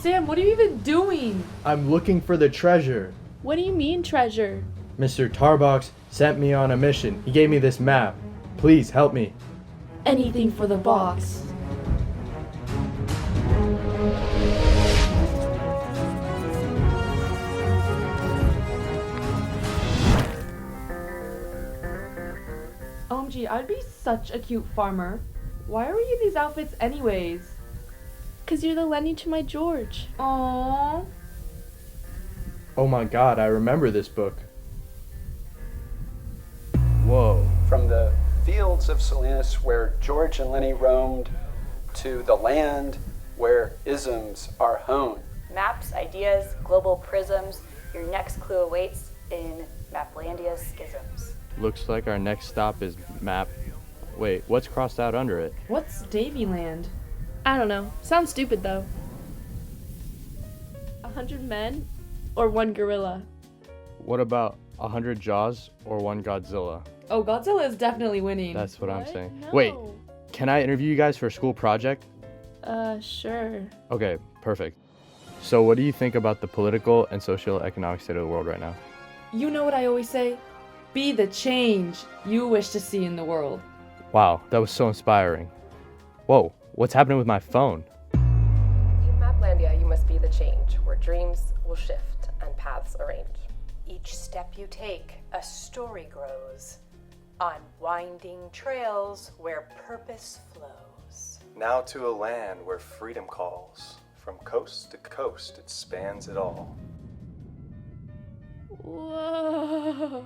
Sam, what are you even doing? I'm looking for the treasure. What do you mean, treasure? Mr. Tarbox sent me on a mission. He gave me this map. Please help me. Anything for the box. OMG, I'd be such a cute farmer. Why are we in these outfits anyways? 'Cause you're the Lenny to my George. Aww. Oh my god, I remember this book. Whoa. From the fields of Salinas where George and Lenny roamed to the land where isms are honed. Maps, ideas, global prisms. Your next clue awaits in Maplandia Schisms. Looks like our next stop is map. Wait, what's crossed out under it? What's Davyland? I don't know. Sounds stupid though. 100 men or 1 gorilla? What about 100 Jaws or 1 Godzilla? Oh, Godzilla is definitely winning. That's what I'm saying. No. Wait, can I interview you guys for a school project? Sure. Okay, perfect. So what do you think about the political and socio-economic state of the world right now? You know what I always say? Be the change you wish to see in the world. Wow, that was so inspiring. Whoa, what's happening with my phone? In Maplandia, you must be the change, where dreams will shift and paths arrange. Each step you take, a story grows on winding trails where purpose flows. Now to a land where freedom calls. From coast to coast, it spans it all. Whoa.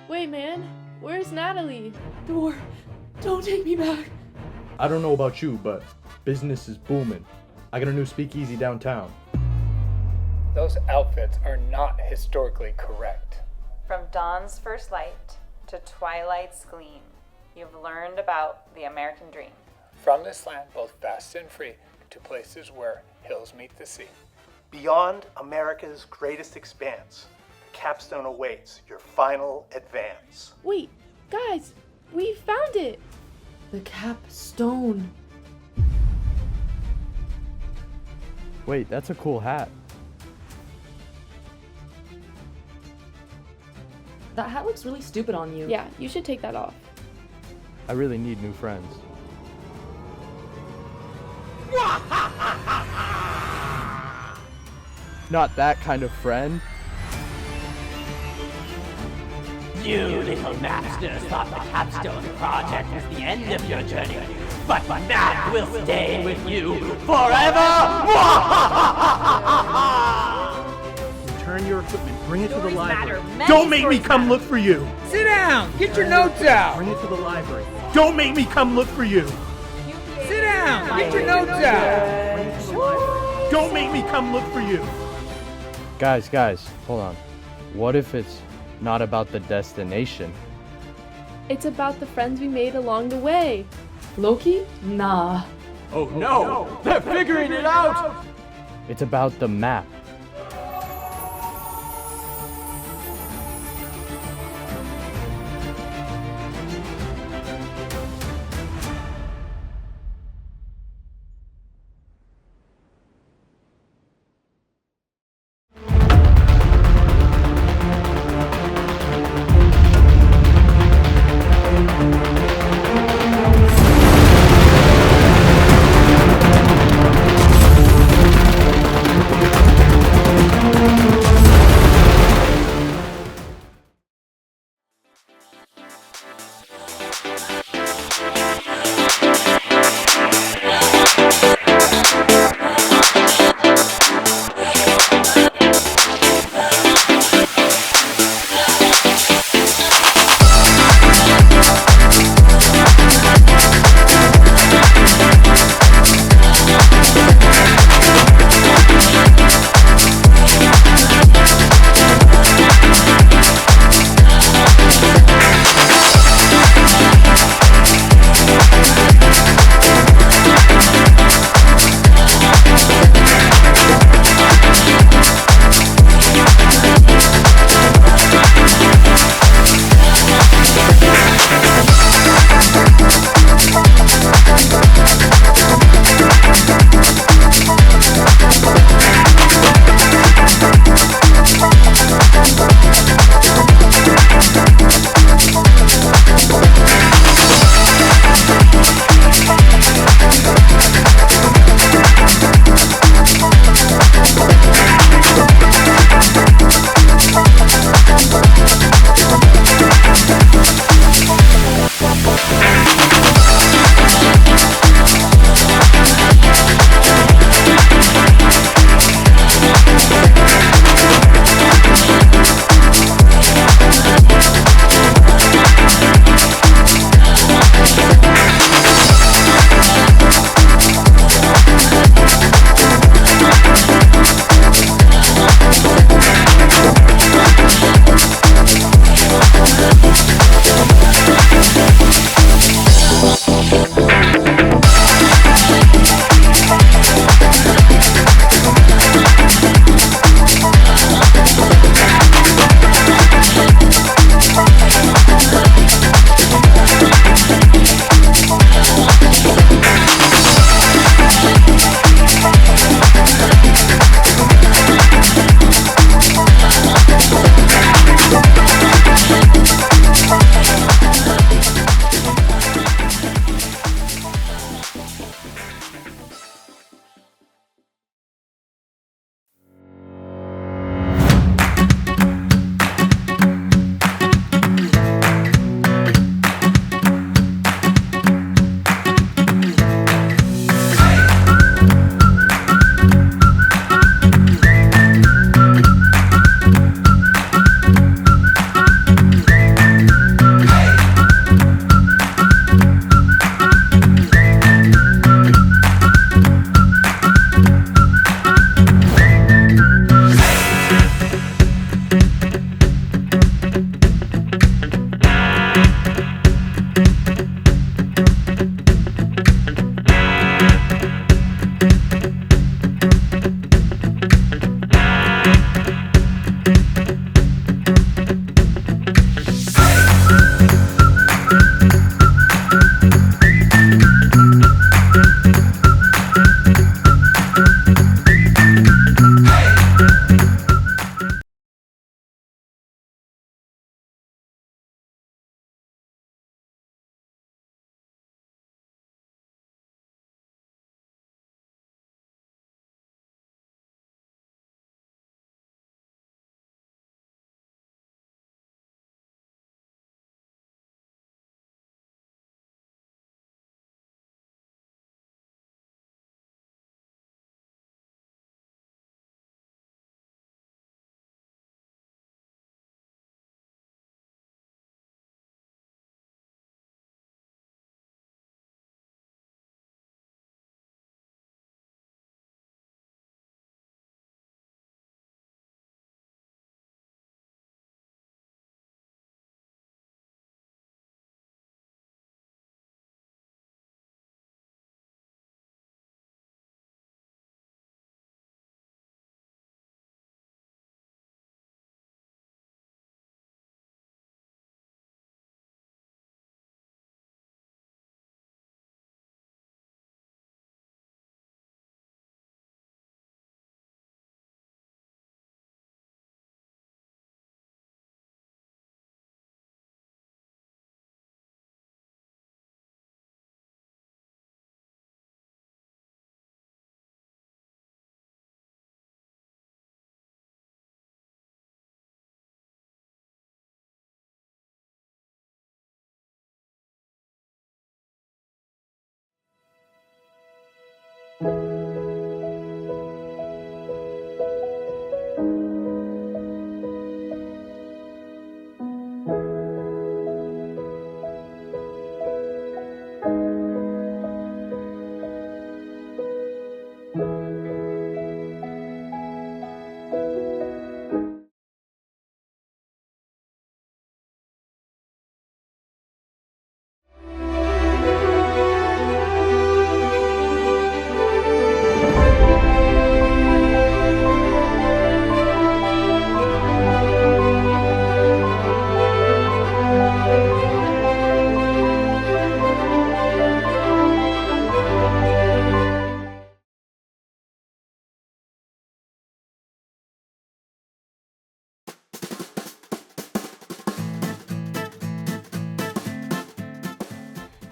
Wait, man. Where's Natalie? Thor, don't take me back. I don't know about you, but business is booming. I got a new speakeasy downtown. Those outfits are not historically correct. From dawn's first light to twilight's gleam, you've learned about the American dream. From this land, both vast and free, to places where hills meet the sea. Beyond America's greatest expanse, the capstone awaits your final advance. Wait, guys, we found it. The capstone. Wait, that's a cool hat. That hat looks really stupid on you. Yeah, you should take that off. I really need new friends. Not that kind of friend. You little napsters thought the Capstone Project was the end of your journey, but Map will stay with you forever! Return your equipment, bring it to the library. Don't make me come look for you! Sit down! Get your notes out! Bring it to the library. Don't make me come look for you! Sit down! Get your notes out! Bring it to the library. Don't make me come look for you! Guys, hold on. What if it's not about the destination? It's about the friends we made along the way. Loki? Nah. Oh no! They're figuring it out! It's about the map.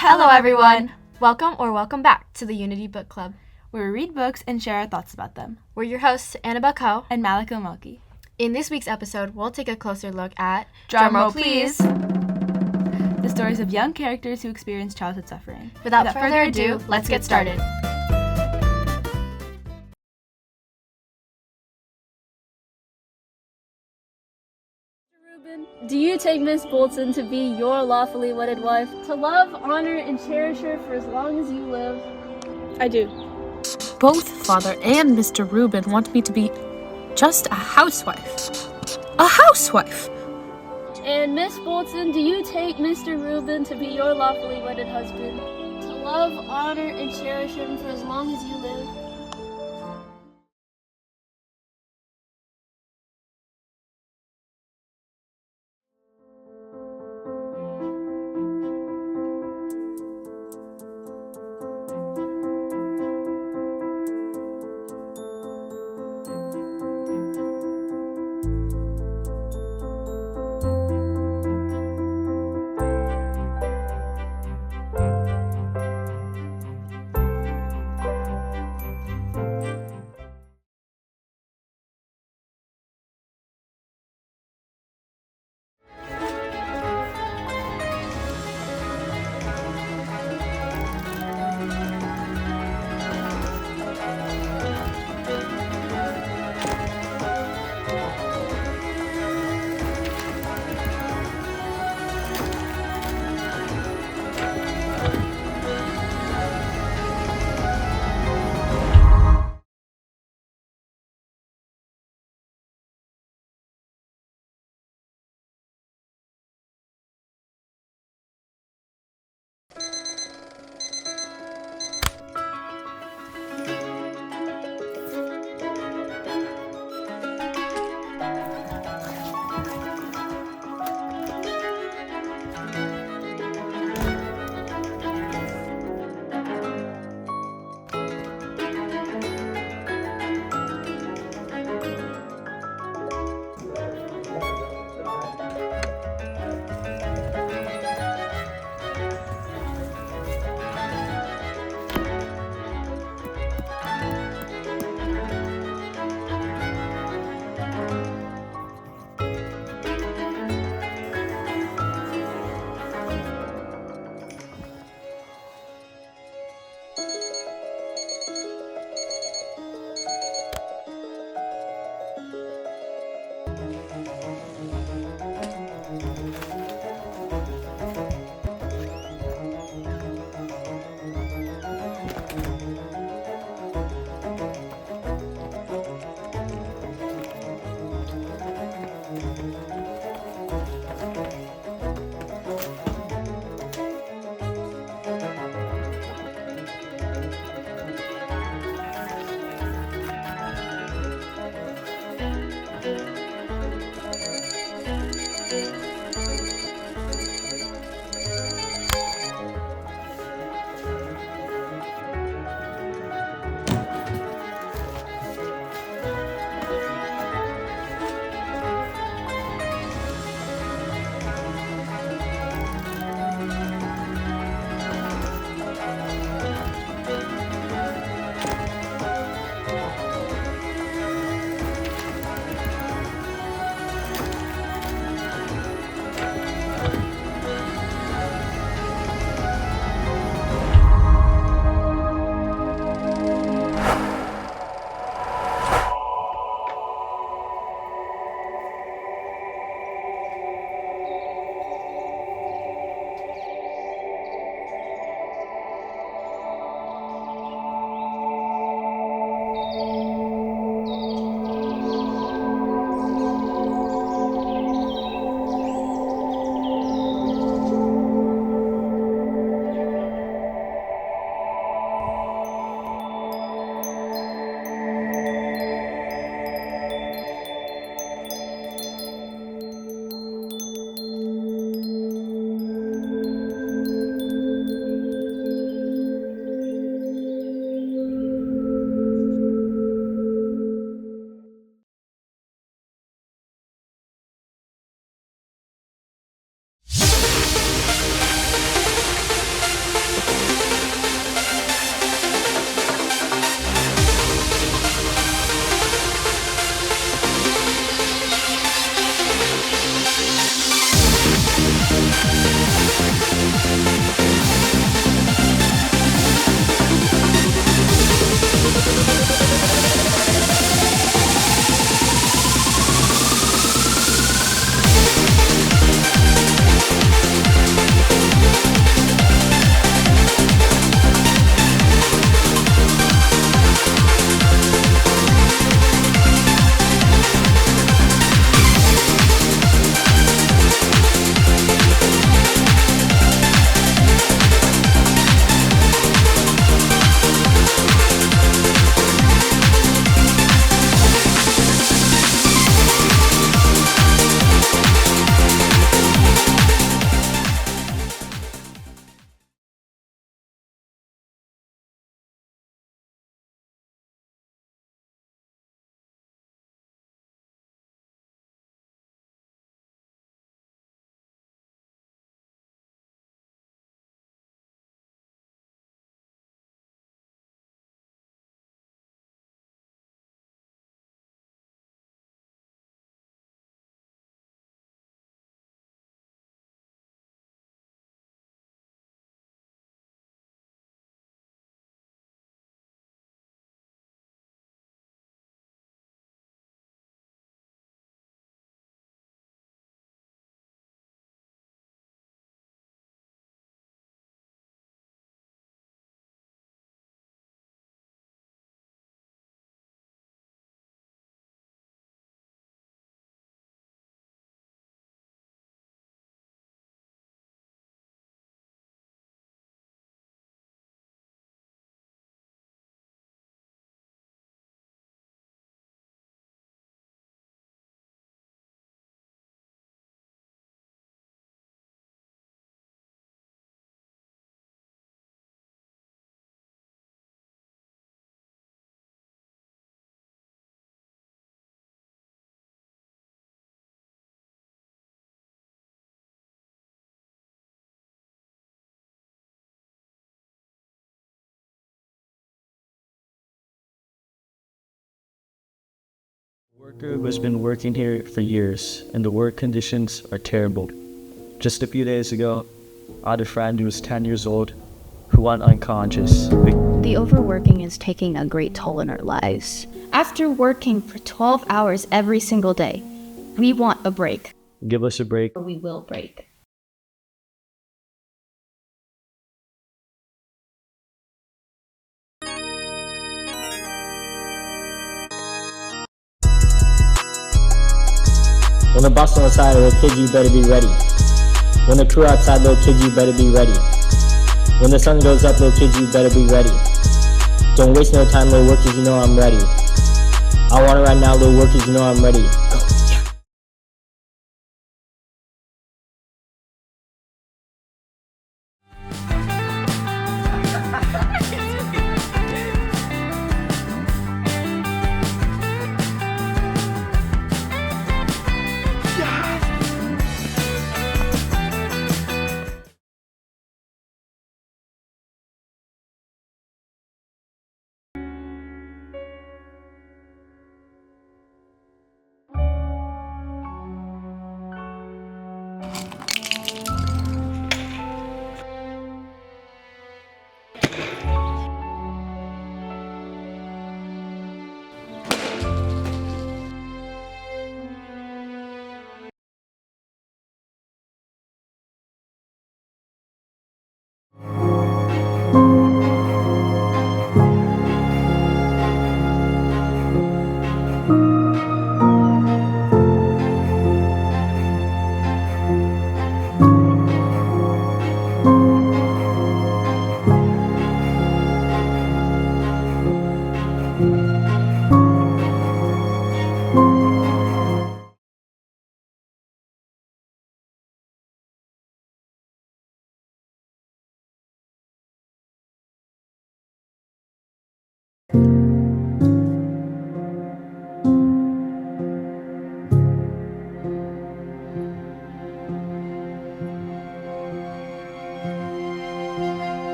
Hello everyone! Welcome back to the Unity Book Club, where we read books and share our thoughts about them. We're your hosts, Annabelle Coe and Malika Mulkey. In this week's episode, we'll take a closer look at Drumroll please! The stories of young characters who experience childhood suffering. Without further ado, let's get started. Do you take Miss Bolton to be your lawfully wedded wife, to love, honor, and cherish her for as long as you live? I do. Both Father and Mr. Rubin want me to be just a housewife. A housewife! And Miss Bolton, do you take Mr. Rubin to be your lawfully wedded husband, to love, honor, and cherish him for as long as you live? Worker who has been working here for years, and the work conditions are terrible. Just a few days ago, I had a friend who was 10 years old who went unconscious. The overworking is taking a great toll on our lives. After working for 12 hours every single day, we want a break. Give us a break. Or we will break. When the boss on the side, little kids, you better be ready. When the crew outside, little kids, you better be ready. When the sun goes up, little kids, you better be ready. Don't waste no time, little workers, you know I'm ready. I want it right now, little workers, you know I'm ready. Go.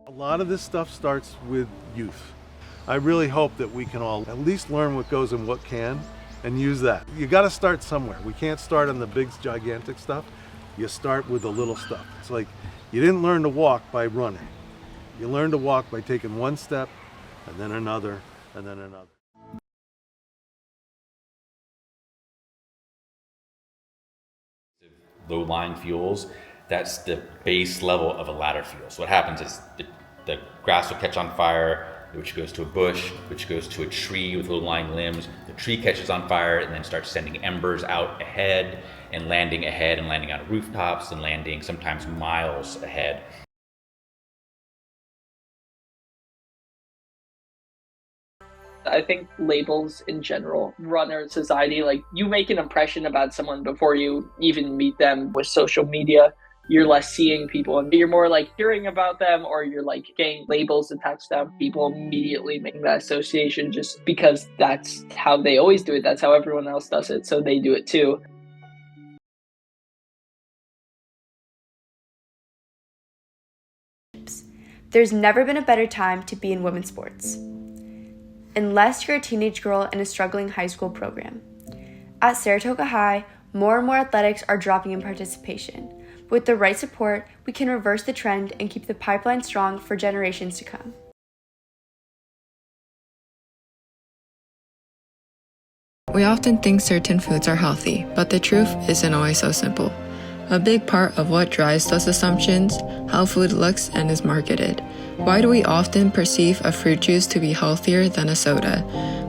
A lot of this stuff starts with youth. I really hope that we can all at least learn what goes and what can and use that. You got to start somewhere. We can't start on the big, gigantic stuff. You start with the little stuff. It's like you didn't learn to walk by running. You learn to walk by taking one step and then another and then another. Low-lying fuels, that's the base level of a ladder fuel. So what happens is the grass will catch on fire, which goes to a bush, which goes to a tree with low-lying limbs. The tree catches on fire and then starts sending embers out ahead and landing on rooftops and landing sometimes miles ahead. I think labels in general run our society. Like, you make an impression about someone before you even meet them. With social media, you're less seeing people and you're more like hearing about them, or you're like getting labels attached to them. People immediately make that association just because that's how they always do it. That's how everyone else does it. So they do it too. There's never been a better time to be in women's sports. Unless you're a teenage girl in a struggling high school program. At Saratoga High, more and more athletics are dropping in participation. With the right support, we can reverse the trend and keep the pipeline strong for generations to come. We often think certain foods are healthy, but the truth isn't always so simple. A big part of what drives those assumptions, how food looks and is marketed. Why do we often perceive a fruit juice to be healthier than a soda?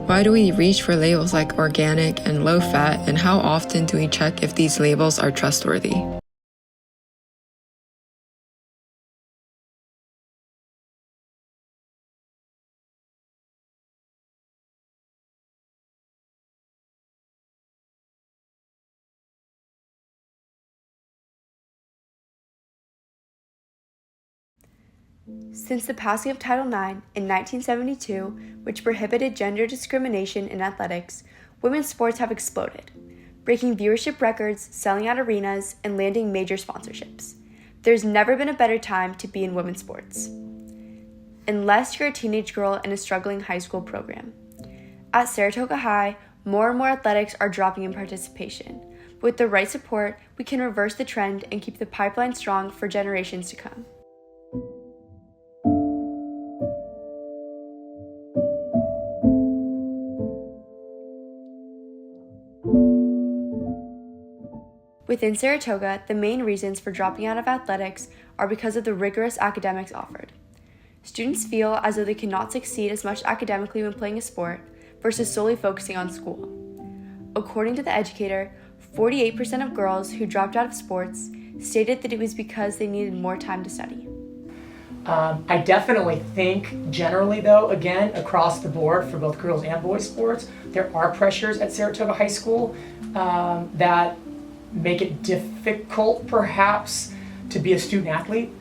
Why do we reach for labels like organic and low fat, and how often do we check if these labels are trustworthy? Since the passing of Title IX in 1972, which prohibited gender discrimination in athletics, women's sports have exploded, breaking viewership records, selling out arenas, and landing major sponsorships. There's never been a better time to be in women's sports. Unless you're a teenage girl in a struggling high school program. At Saratoga High, more and more athletics are dropping in participation. With the right support, we can reverse the trend and keep the pipeline strong for generations to come. Within Saratoga, the main reasons for dropping out of athletics are because of the rigorous academics offered. Students feel as though they cannot succeed as much academically when playing a sport versus solely focusing on school. According to The Educator, 48% of girls who dropped out of sports stated that it was because they needed more time to study. I definitely think generally, though, again, across the board for both girls and boys sports, there are pressures at Saratoga High School that make it difficult perhaps to be a student athlete.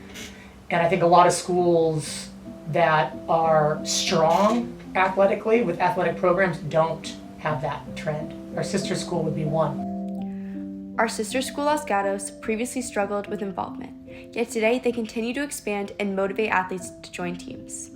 And I think a lot of schools that are strong athletically with athletic programs don't have that trend. Our sister school would be one. Our sister school, Los Gatos, previously struggled with involvement, yet today they continue to expand and motivate athletes to join teams.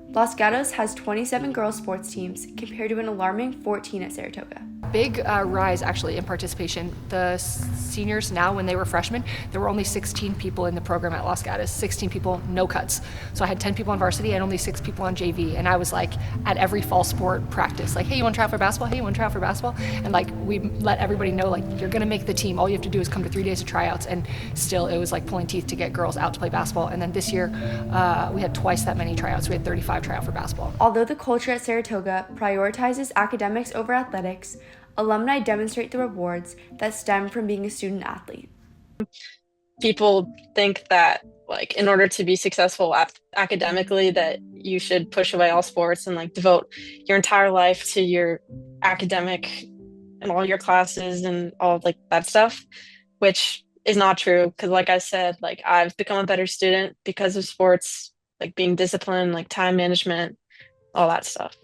Los Gatos has 27 girls sports teams compared to an alarming 14 at Saratoga. Big rise actually in participation. The seniors now, when they were freshmen, there were only 16 people in the program at Los Gatos, 16 people, no cuts. So I had 10 people on varsity and only 6 people on JV. And I was like at every fall sport practice, like, hey, you want to try out for basketball? Hey, you want to try out for basketball? And like we let everybody know, like, you're gonna make the team. All you have to do is come to 3 days of tryouts. And still it was like pulling teeth to get girls out to play basketball. And then this year we had twice that many tryouts. We had 35 tryouts for basketball. Although the culture at Saratoga prioritizes academics over athletics, alumni demonstrate the rewards that stem from being a student athlete. People think that, like, in order to be successful academically, that you should push away all sports and like devote your entire life to your academic and all your classes and all like that stuff, which is not true. Because like I said, like I've become a better student because of sports, like being disciplined, like time management, all that stuff.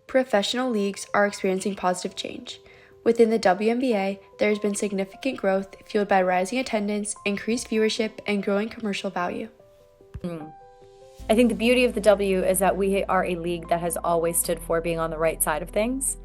Professional leagues are experiencing positive change. Within the WNBA, there has been significant growth fueled by rising attendance, increased viewership, and growing commercial value. I think the beauty of the W is that we are a league that has always stood for being on the right side of things.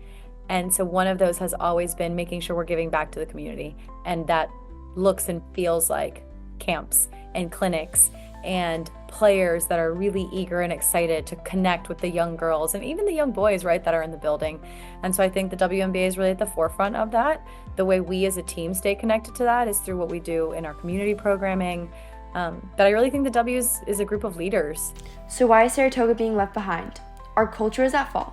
And so one of those has always been making sure we're giving back to the community. And that looks and feels like camps and clinics and players that are really eager and excited to connect with the young girls and even the young boys, right, that are in the building. And so I think the WNBA is really at the forefront of that. The way we as a team stay connected to that is through what we do in our community programming. But I really think the W is a group of leaders. So why is Saratoga being left behind? Our culture is at fault.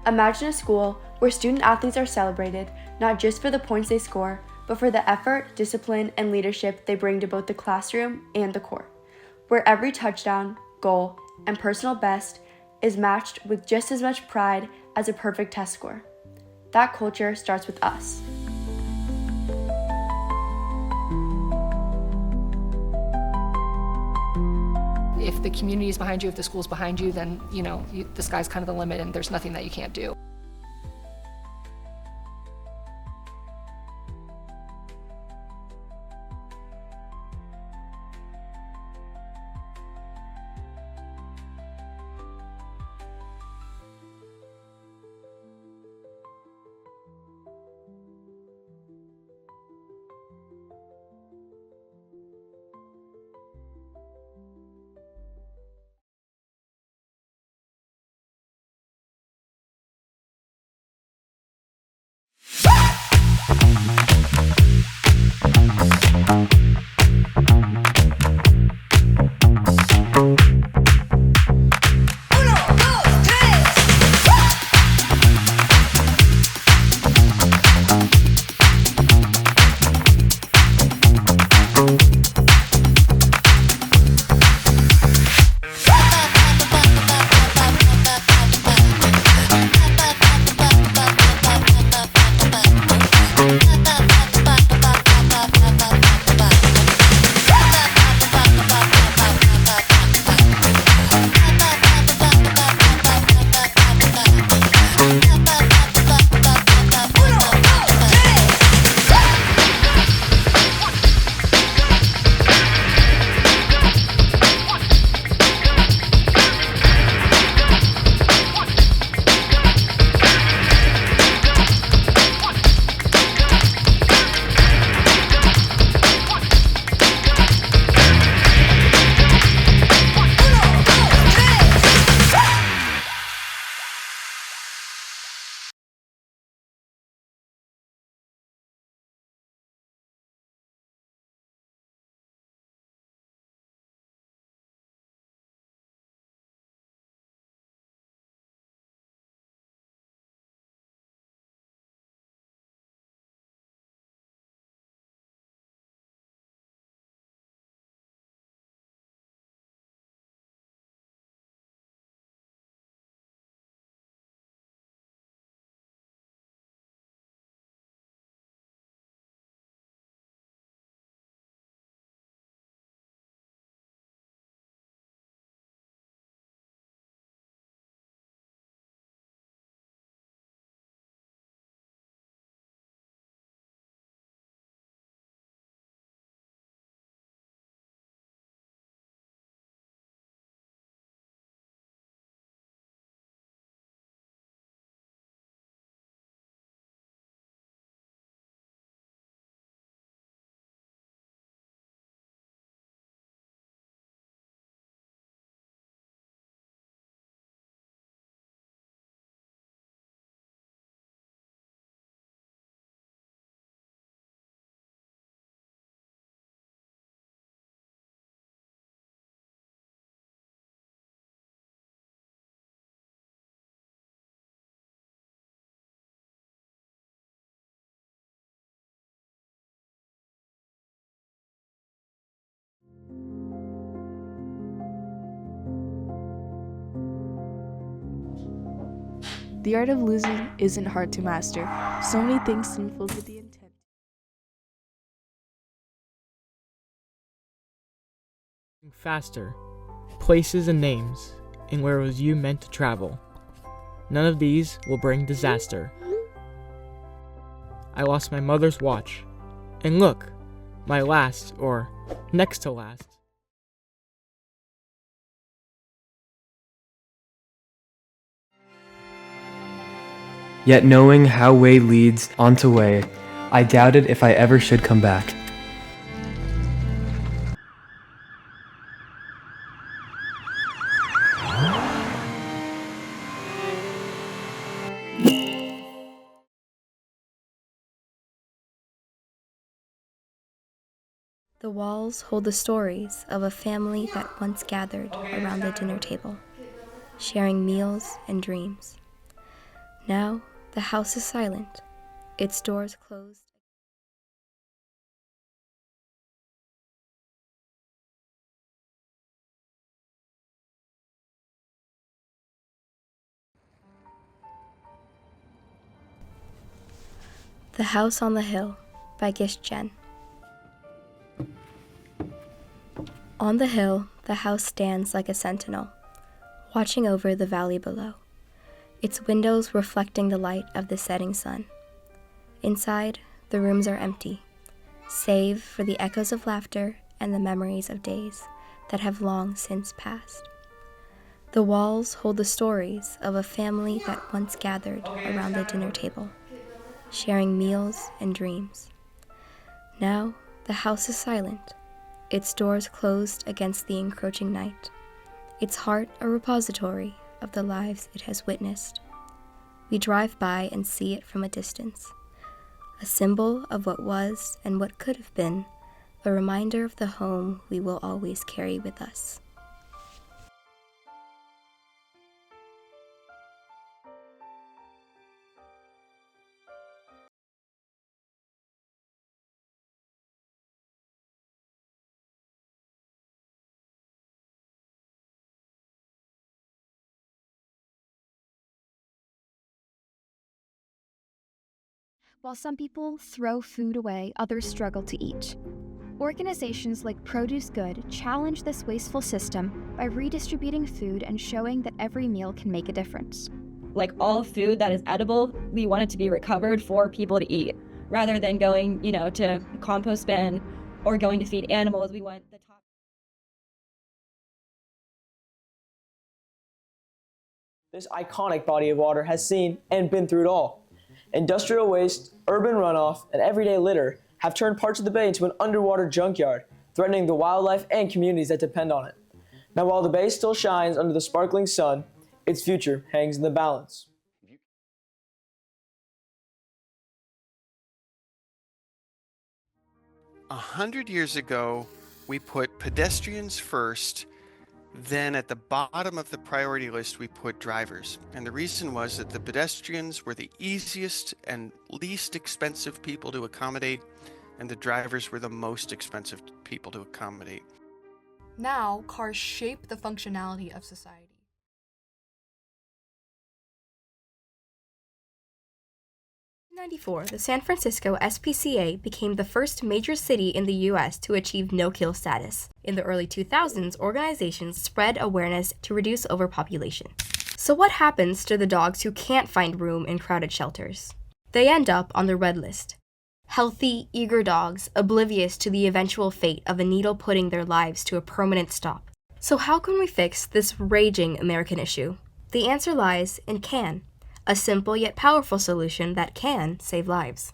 Imagine a school where student athletes are celebrated not just for the points they score, but for the effort, discipline, and leadership they bring to both the classroom and the court, where every touchdown, goal, and personal best is matched with just as much pride as a perfect test score. That culture starts with us. If the community is behind you, if the school's behind you, then, the sky's kind of the limit and there's nothing that you can't do. The art of losing isn't hard to master. So many things unfold with the intent. Faster, places and names, and where was you meant to travel. None of these will bring disaster. I lost my mother's watch, and look, my last, or next to last, Yet knowing how way leads onto way, I doubted if I ever should come back. The walls hold the stories of a family that once gathered around the dinner table, sharing meals and dreams. Now, the house is silent, its doors closed. The House on the Hill by Gish Jen. On the hill, the house stands like a sentinel, watching over the valley below, its windows reflecting the light of the setting sun. Inside, the rooms are empty, save for the echoes of laughter and the memories of days that have long since passed. The walls hold the stories of a family that once gathered around the dinner table, sharing meals and dreams. Now, the house is silent, its doors closed against the encroaching night, its heart a repository of the lives it has witnessed. We drive by and see it from a distance, a symbol of what was and what could have been, a reminder of the home we will always carry with us. While some people throw food away, others struggle to eat. Organizations like Produce Good challenge this wasteful system by redistributing food and showing that every meal can make a difference. Like all food that is edible, we want it to be recovered for people to eat. Rather than going, to compost bin or going to feed animals, we want the top. This iconic body of water has seen and been through it all. Industrial waste, urban runoff, and everyday litter have turned parts of the bay into an underwater junkyard, threatening the wildlife and communities that depend on it. Now, while the bay still shines under the sparkling sun, its future hangs in the balance. 100 years ago, we put pedestrians first. Then at the bottom of the priority list, we put drivers. And the reason was that the pedestrians were the easiest and least expensive people to accommodate, and the drivers were the most expensive people to accommodate. Now, cars shape the functionality of society. In 1994, the San Francisco SPCA became the first major city in the U.S. to achieve no-kill status. In the early 2000s, organizations spread awareness to reduce overpopulation. So what happens to the dogs who can't find room in crowded shelters? They end up on the red list. Healthy, eager dogs, oblivious to the eventual fate of a needle putting their lives to a permanent stop. So how can we fix this raging American issue? The answer lies in CAN. A simple yet powerful solution that can save lives.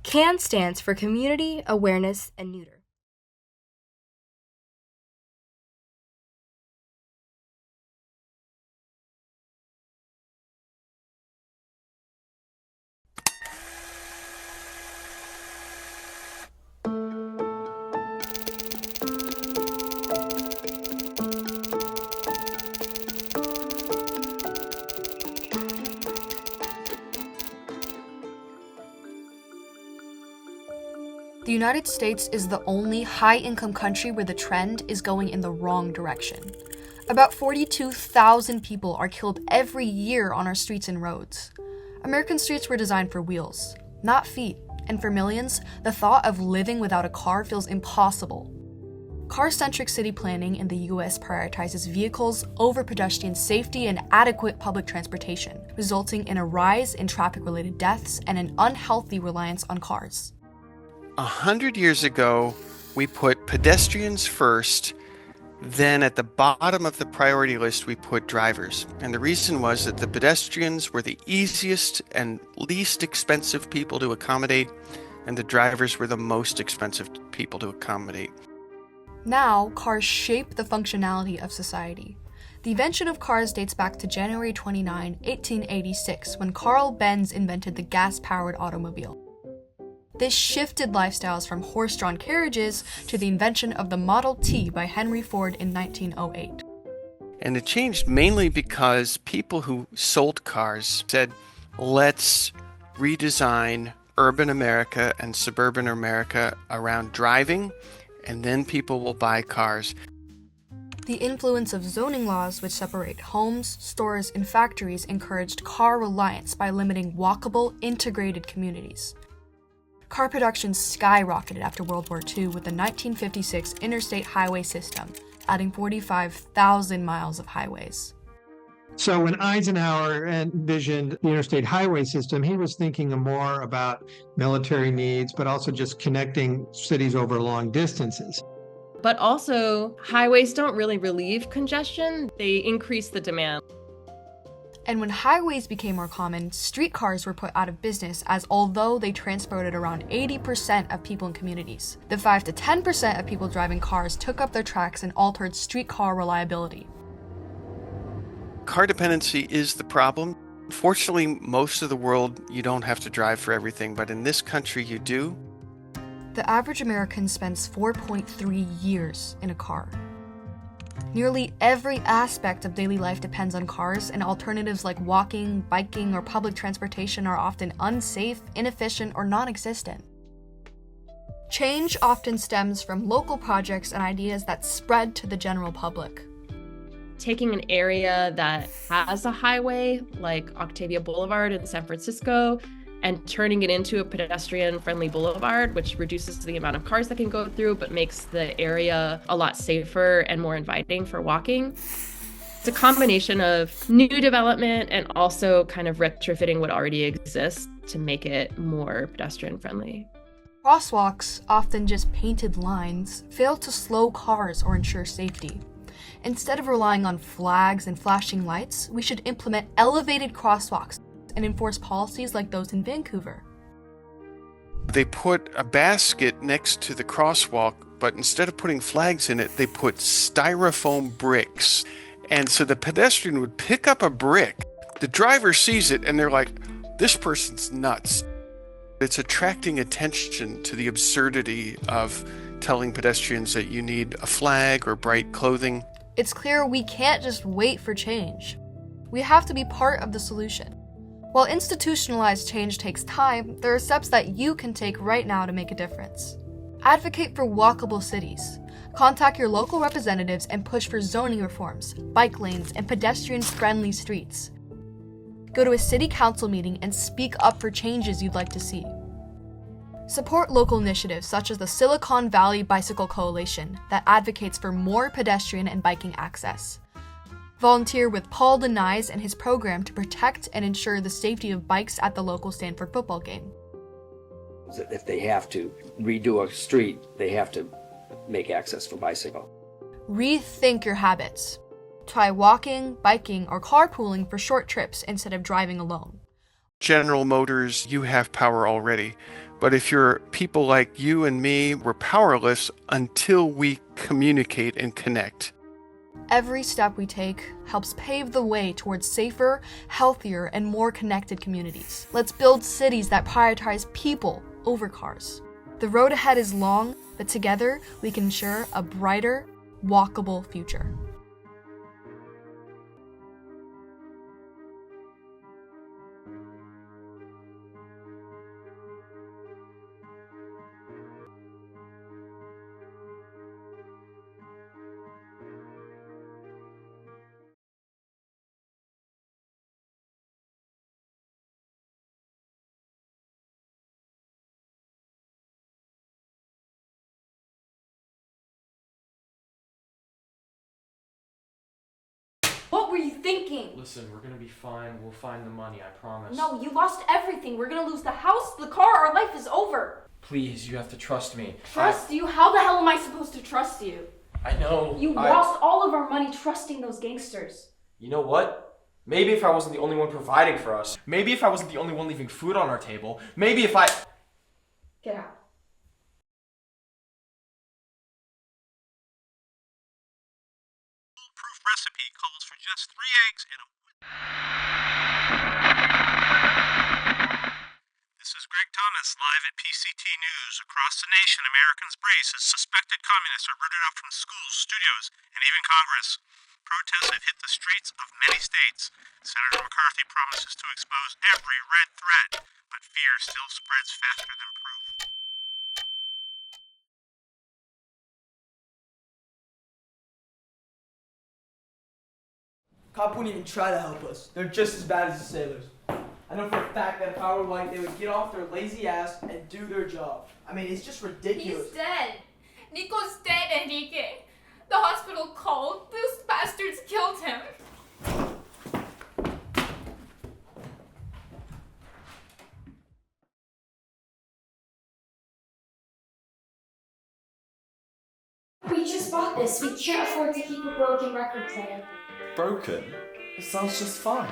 CAN stands for Community Awareness and Neuter. The United States is the only high-income country where the trend is going in the wrong direction. About 42,000 people are killed every year on our streets and roads. American streets were designed for wheels, not feet, and for millions, the thought of living without a car feels impossible. Car-centric city planning in the U.S. prioritizes vehicles over pedestrian safety and adequate public transportation, resulting in a rise in traffic-related deaths and an unhealthy reliance on cars. 100 years ago, we put pedestrians first. Then at the bottom of the priority list, we put drivers. And the reason was that the pedestrians were the easiest and least expensive people to accommodate, and the drivers were the most expensive people to accommodate. Now, cars shape the functionality of society. The invention of cars dates back to January 29, 1886, when Carl Benz invented the gas-powered automobile. This shifted lifestyles from horse-drawn carriages to the invention of the Model T by Henry Ford in 1908. And it changed mainly because people who sold cars said, let's redesign urban America and suburban America around driving, and then people will buy cars. The influence of zoning laws, which separate homes, stores, and factories, encouraged car reliance by limiting walkable, integrated communities. Car production skyrocketed after World War II with the 1956 interstate highway system, adding 45,000 miles of highways. So when Eisenhower envisioned the interstate highway system, he was thinking more about military needs, but also just connecting cities over long distances. But also, highways don't really relieve congestion, they increase the demand. And when highways became more common, streetcars were put out of business, as although they transported around 80% of people in communities, the 5 to 10% of people driving cars took up their tracks and altered streetcar reliability. Car dependency is the problem. Fortunately, most of the world, you don't have to drive for everything, but in this country you do. The average American spends 4.3 years in a car. Nearly every aspect of daily life depends on cars, and alternatives like walking, biking, or public transportation are often unsafe, inefficient, or non-existent. Change often stems from local projects and ideas that spread to the general public. Taking an area that has a highway, like Octavia Boulevard in San Francisco, and turning it into a pedestrian-friendly boulevard, which reduces the amount of cars that can go through, but makes the area a lot safer and more inviting for walking. It's a combination of new development and also kind of retrofitting what already exists to make it more pedestrian-friendly. Crosswalks, often just painted lines, fail to slow cars or ensure safety. Instead of relying on flags and flashing lights, we should implement elevated crosswalks and enforce policies like those in Vancouver. They put a basket next to the crosswalk, but instead of putting flags in it, they put styrofoam bricks. And so the pedestrian would pick up a brick, the driver sees it, and they're like, this person's nuts. It's attracting attention to the absurdity of telling pedestrians that you need a flag or bright clothing. It's clear we can't just wait for change. We have to be part of the solution. While institutionalized change takes time, there are steps that you can take right now to make a difference. Advocate for walkable cities. Contact your local representatives and push for zoning reforms, bike lanes, and pedestrian-friendly streets. Go to a city council meeting and speak up for changes you'd like to see. Support local initiatives such as the Silicon Valley Bicycle Coalition that advocates for more pedestrian and biking access. Volunteer with Paul Denise and his program to protect and ensure the safety of bikes at the local Stanford football game. If they have to redo a street, they have to make access for bicycle. Rethink your habits. Try walking, biking, or carpooling for short trips instead of driving alone. General Motors, you have power already. But if you're people like you and me, we're powerless until we communicate and connect. Every step we take helps pave the way towards safer, healthier, and more connected communities. Let's build cities that prioritize people over cars. The road ahead is long, but together we can ensure a brighter, walkable future. What were you thinking? Listen, we're gonna be fine. We'll find the money, I promise. No, you lost everything. We're gonna lose the house, the car, our life is over. Please, you have to trust me. Trust you? How the hell am I supposed to trust you? I know. You lost all of our money trusting those gangsters. You know what? Maybe if I wasn't the only one providing for us. Maybe if I wasn't the only one leaving food on our table. Maybe if I... Get out. Foolproof recipe calls for just 3 eggs and a... This is Greg Thomas, live at PCT News. Across the nation, Americans brace as suspected communists are rooted out from schools, studios, and even Congress. Protests have hit the streets of many states. Senator McCarthy promises to expose every red thread, but fear still spreads faster than proof. Cop wouldn't even try to help us. They're just as bad as the sailors. I know for a fact that if I were white, they would get off their lazy ass and do their job. I mean, it's just ridiculous. He's dead. Nico's dead, Enrique. The hospital called. Those bastards killed him. We just bought this. We can't afford to keep a broken record player. Broken? It sounds just fine.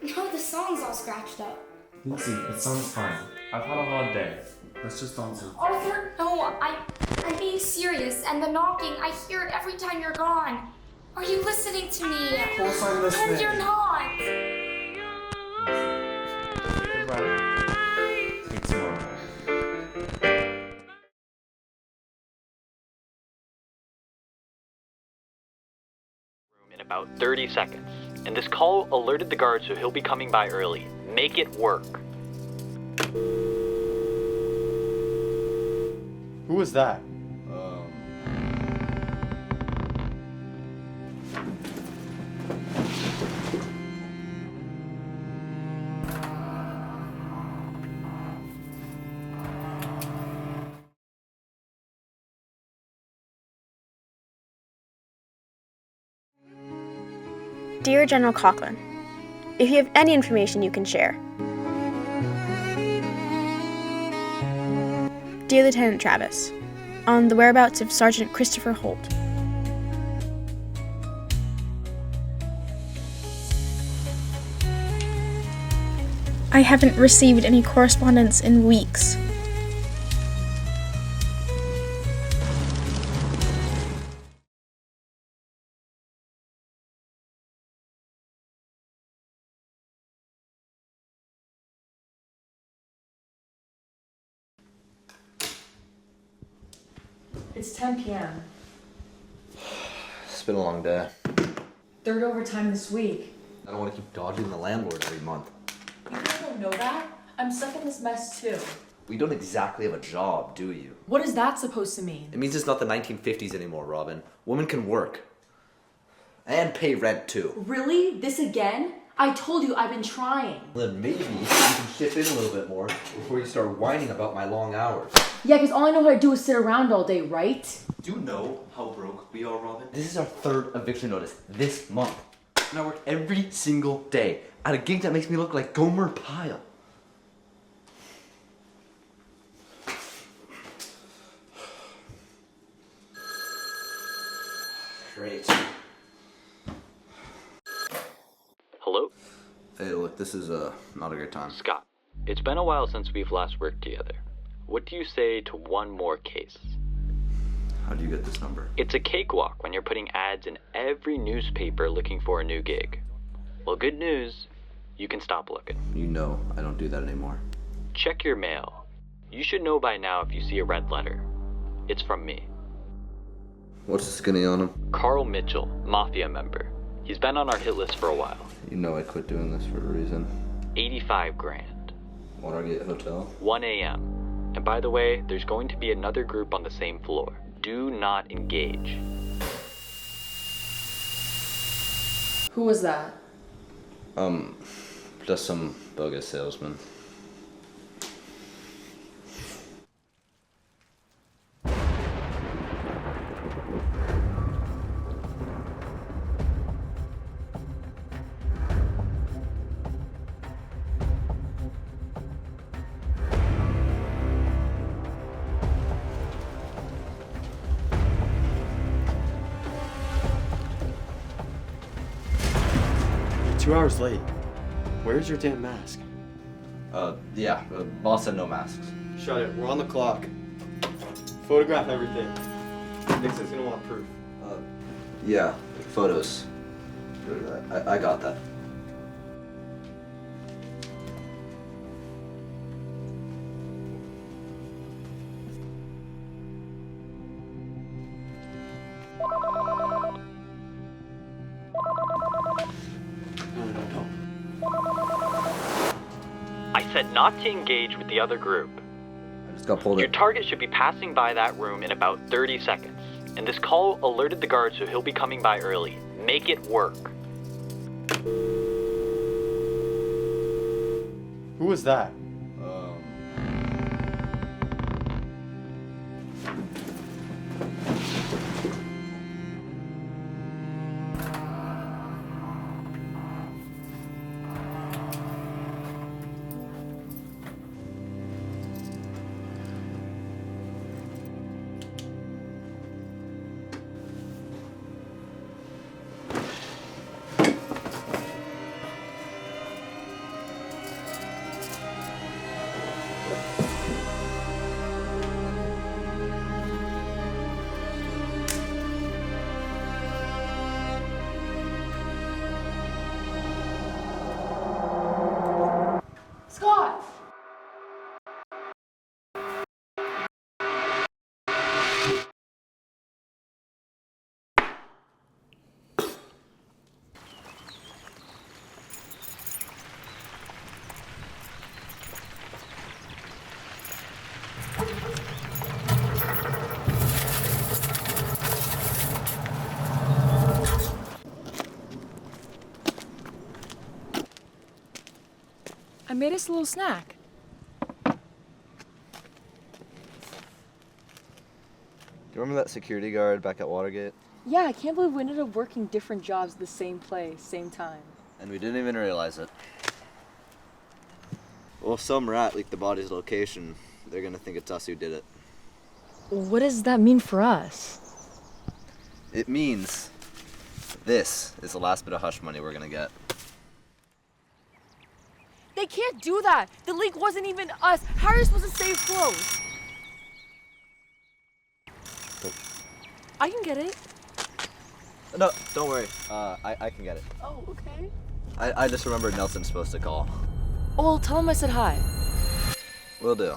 No, the song's all scratched up. Lindsay, it sounds fine. I've had a hard day. Let's just dance it. Arthur, no, I'm being serious, and the knocking, I hear it every time you're gone. Are you listening to me? Of course I'm listening. No, you're not. Take tomorrow. In about 30 seconds, and this call alerted the guard, so he'll be coming by early. Make it work. Who was that? Dear General Coughlin, if you have any information you can share. Dear Lieutenant Travis, on the whereabouts of Sergeant Christopher Holt. I haven't received any correspondence in weeks. It's 10 p.m. It's been a long day. Third overtime this week. I don't want to keep dodging the landlord every month. You guys don't know that? I'm stuck in this mess too. We don't exactly have a job, do you? What is that supposed to mean? It means it's not the 1950s anymore, Robin. Women can work. And pay rent too. Really? This again? I told you I've been trying. Then maybe you can chip in a little bit more before you start whining about my long hours. Yeah, because all I know how to do is sit around all day, right? Do you know how broke we are, Robin? This is our 3rd eviction notice this month. And I work every single day at a gig that makes me look like Gomer Pyle. Great. Hello? Hey, look, this is not a good time. Scott, it's been a while since we've last worked together. What do you say to one more case? How do you get this number? It's a cakewalk when you're putting ads in every newspaper looking for a new gig. Well, good news, you can stop looking. You know I don't do that anymore. Check your mail. You should know by now if you see a red letter. It's from me. What's the skinny on him? Carl Mitchell, Mafia member. He's been on our hit list for a while. You know I quit doing this for a reason. 85 grand. Watergate Hotel? 1 a.m. And by the way, there's going to be another group on the same floor. Do not engage. Who was that? Just some bogus salesman. 2 hours late. Where's your damn mask? Yeah, boss said no masks. Shut it. We're on the clock. Photograph everything. Nixon's gonna want proof. Yeah, photos. I got that. I said not to engage with the other group. I just got pulled Your in. target should be passing by that room in about 30 seconds. And this call alerted the guard, so he'll be coming by early. Make it work. Who was that? Scott! I made us a little snack. Do you remember that security guard back at Watergate? Yeah, I can't believe we ended up working different jobs at the same place, same time. And we didn't even realize it. Well, if some rat leaked the body's location, they're gonna think it's us who did it. What does that mean for us? It means this is the last bit of hush money we're gonna get. They can't do that! The leak wasn't even us! How are you supposed to save clothes? I can get it. No, don't worry. I can get it. Oh, okay. I just remembered Nelson's supposed to call. Oh, well, tell him I said hi. Will do.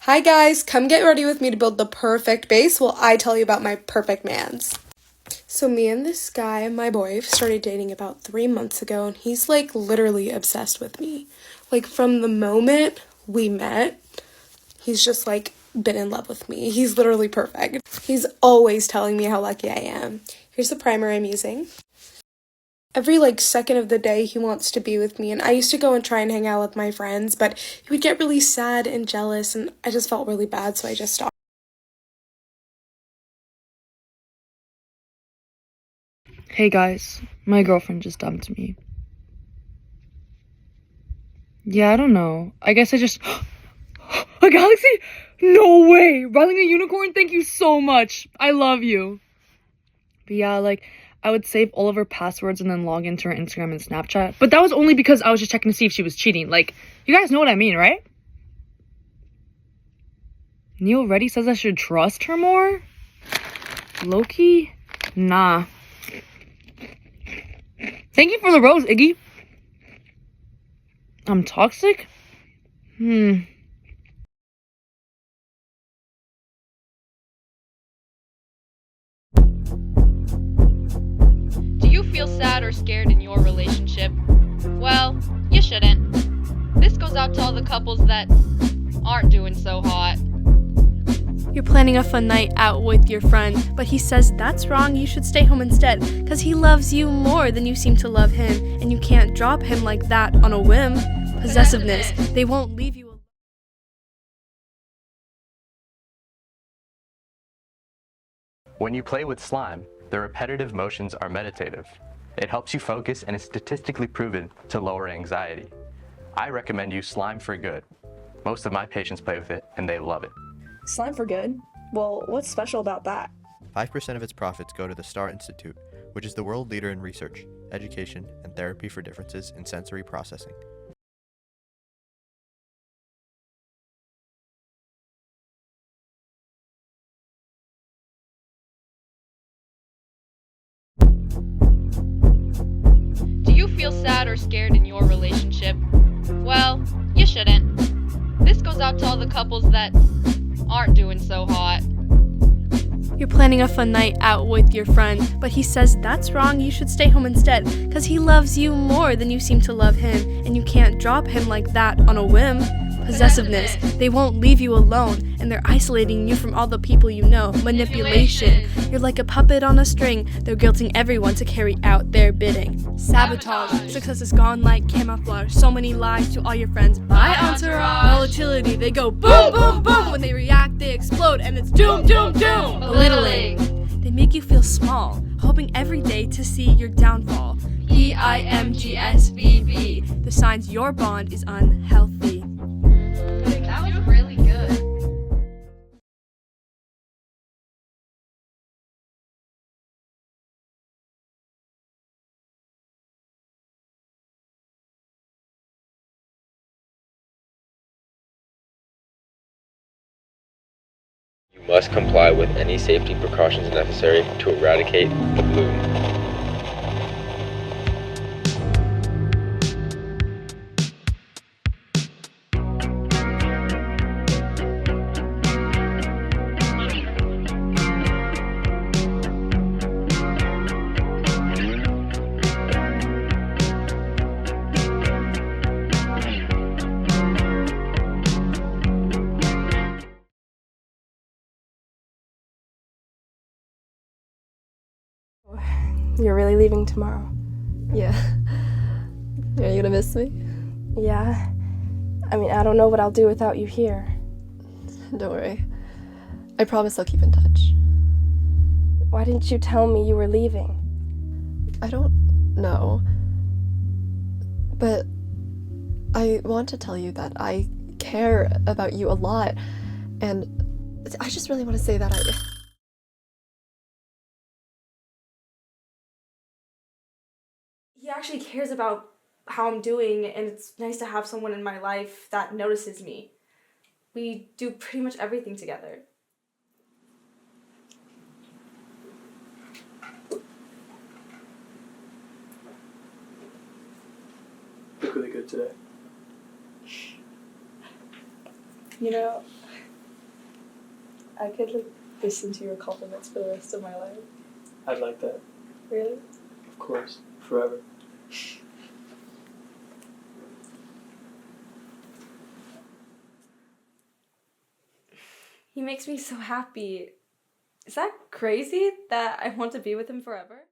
Hi guys, come get ready with me to build the perfect base while I tell you about my perfect mans. So me and this guy, my boy, started dating about 3 months ago, and he's like literally obsessed with me. Like from the moment we met, he's just like been in love with me. He's literally perfect. He's always telling me how lucky I am. Here's the primer I'm using. Every like second of the day he wants to be with me, and I used to go and try and hang out with my friends, but he would get really sad and jealous, and I just felt really bad, so I just stopped. Hey guys, my girlfriend just dumped me. Yeah, I don't know. I guess I just... A galaxy? No way! Riding a unicorn? Thank you so much! I love you! But yeah, like... I would save all of her passwords and then log into her Instagram and Snapchat. But that was only because I was just checking to see if she was cheating. Like, you guys know what I mean, right? Neil Reddy says I should trust her more? Loki? Nah. Thank you for the rose, Iggy. I'm toxic? Do you feel sad or scared in your relationship? Well, you shouldn't. This goes out to all the couples that aren't doing so hot. You're planning a fun night out with your friend, but he says that's wrong, you should stay home instead, because he loves you more than you seem to love him, and you can't drop him like that on a whim. Possessiveness, they won't leave you alone. When you play with slime, the repetitive motions are meditative. It helps you focus and is statistically proven to lower anxiety. I recommend you Slime for Good. Most of my patients play with it and they love it. Slime for Good? Well, what's special about that? 5% of its profits go to the STAR Institute, which is the world leader in research, education, and therapy for differences in sensory processing. Do you feel sad or scared in your relationship? Well, you shouldn't. This goes out to all the couples that aren't doing so hot. You're planning a fun night out with your friend, but he says that's wrong, you should stay home instead, because he loves you more than you seem to love him, and you can't drop him like that on a whim. Possessiveness, they won't leave you alone, and they're isolating you from all the people you know. Manipulation, you're like a puppet on a string, they're guilting everyone to carry out their bidding. Sabotage, success is gone like camouflage, so many lies to all your friends. Bye entourage. Volatility, they go boom boom boom, when they react they explode, and it's doom doom doom. Belittling, they make you feel small, hoping every day to see your downfall. EIMGSVB, the signs your bond is unhealthy. That was really good. You must comply with any safety precautions necessary to eradicate the bloom. You're really leaving tomorrow? Yeah. Are you gonna miss me? Yeah. I mean, I don't know what I'll do without you here. Don't worry. I promise I'll keep in touch. Why didn't you tell me you were leaving? I don't know. But I want to tell you that I care about you a lot. And I just really want to say that He actually cares about how I'm doing, and it's nice to have someone in my life that notices me. We do pretty much everything together. Look really good today. You know, I could listen to your compliments for the rest of my life. I'd like that. Really? Of course. Forever. He makes me so happy. Is that crazy that I want to be with him forever?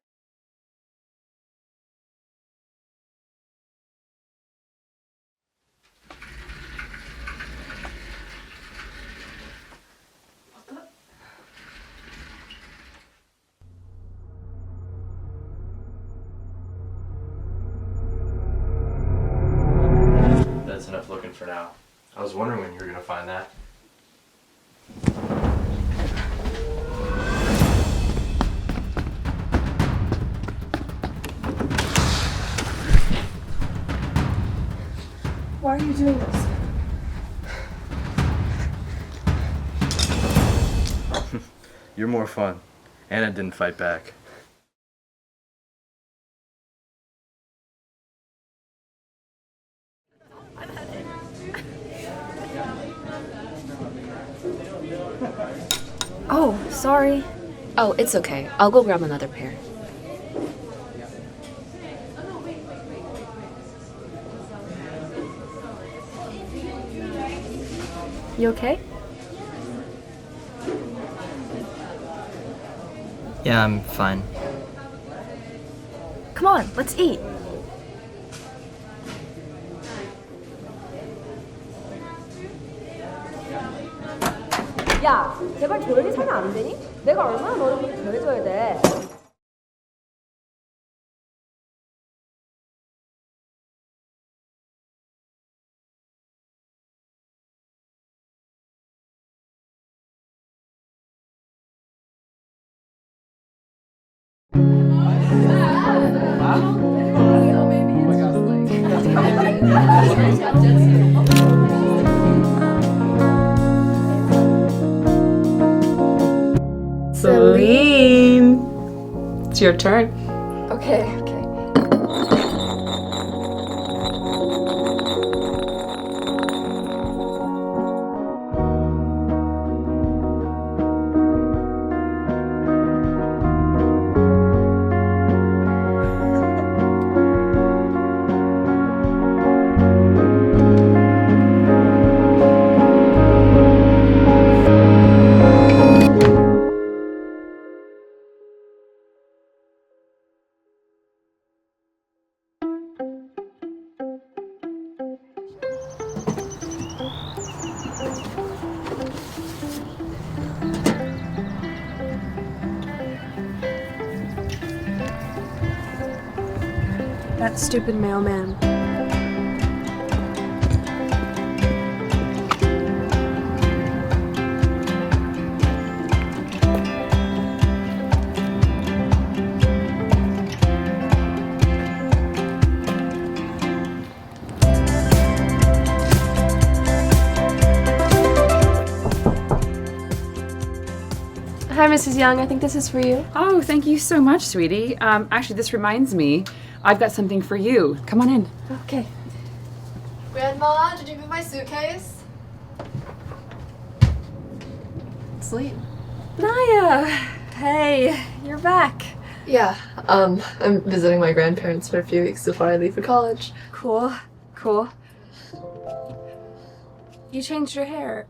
That's enough looking for now. I was wondering when you were gonna find that. Why are you doing this? You're more fun. Anna didn't fight back. Oh, sorry. Oh, it's okay. I'll go grab another pair. You okay? Yeah, I'm fine. Come on, let's eat. 야, 제발 조용히 살면 안 되니? 내가 얼마나 너를 위해 대해줘야 돼. Celine! It's your turn. Okay. That stupid mailman. Hi, Mrs. Young. I think this is for you. Oh, thank you so much, sweetie. Actually, this reminds me, I've got something for you. Come on in. Okay. Grandma, did you move my suitcase? Sleep. Naya! Hey, you're back. Yeah, I'm visiting my grandparents for a few weeks before I leave for college. Cool. You changed your hair.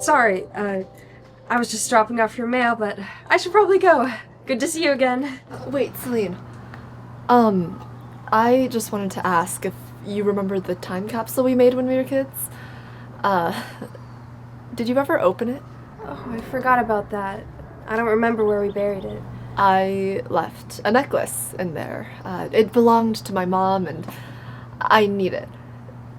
Sorry, I was just dropping off your mail, but I should probably go. Good to see you again. Wait, Celine. I just wanted to ask if you remember the time capsule we made when we were kids? Did you ever open it? Oh, I forgot about that. I don't remember where we buried it. I left a necklace in there. It belonged to my mom and I need it.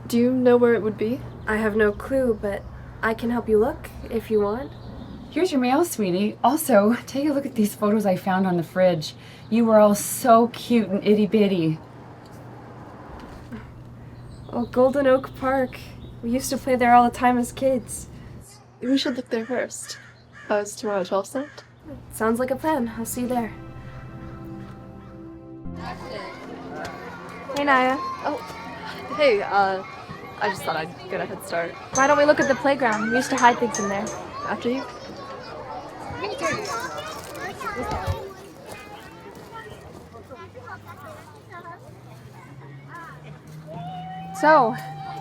Do you know where it would be? I have no clue, but I can help you look if you want. Here's your mail, sweetie. Also, take a look at these photos I found on the fridge. You were all so cute and itty-bitty. Oh, Golden Oak Park. We used to play there all the time as kids. We should look there first. Is tomorrow 12 cent? Sounds like a plan. I'll see you there. Hey, Naya. Oh, hey, I just thought I'd get a head start. Why don't we look at the playground? We used to hide things in there. After you? So,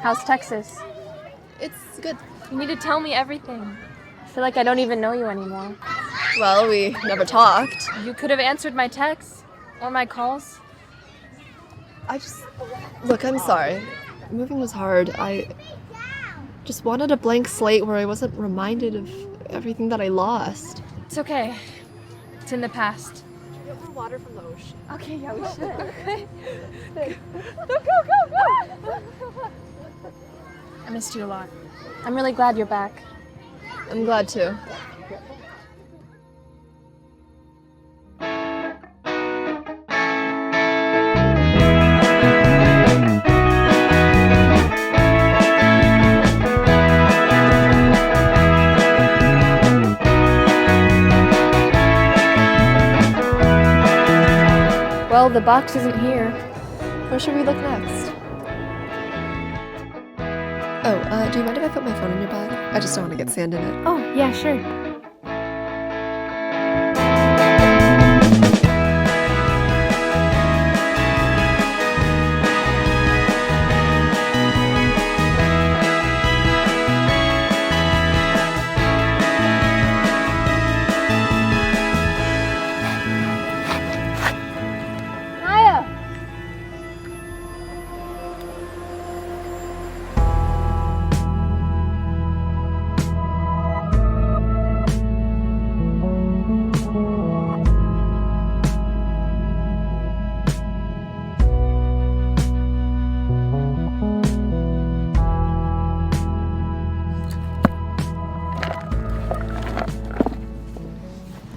how's Texas? It's good. You need to tell me everything. I feel like I don't even know you anymore. Well, we never talked. You could have answered my texts or my calls. Look, I'm sorry. Moving was hard. I just wanted a blank slate where I wasn't reminded of everything that I lost. It's okay. It's in the past. Get more water from the ocean. Okay, yeah, we should. Okay. Go. I missed you a lot. I'm really glad you're back. I'm glad too. Well, the box isn't here. Where should we look next? Oh, do you mind if I put my phone in your bag? I just don't want to get sand in it. Oh, yeah, sure.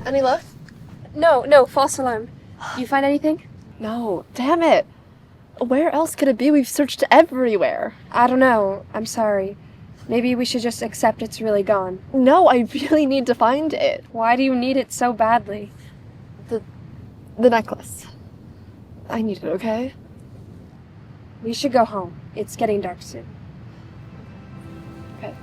Any luck? No, false alarm. You find anything? No, damn it. Where else could it be? We've searched everywhere. I don't know. I'm sorry. Maybe we should just accept it's really gone. No, I really need to find it. Why do you need it so badly? The necklace. I need it, okay? We should go home. It's getting dark soon. Okay.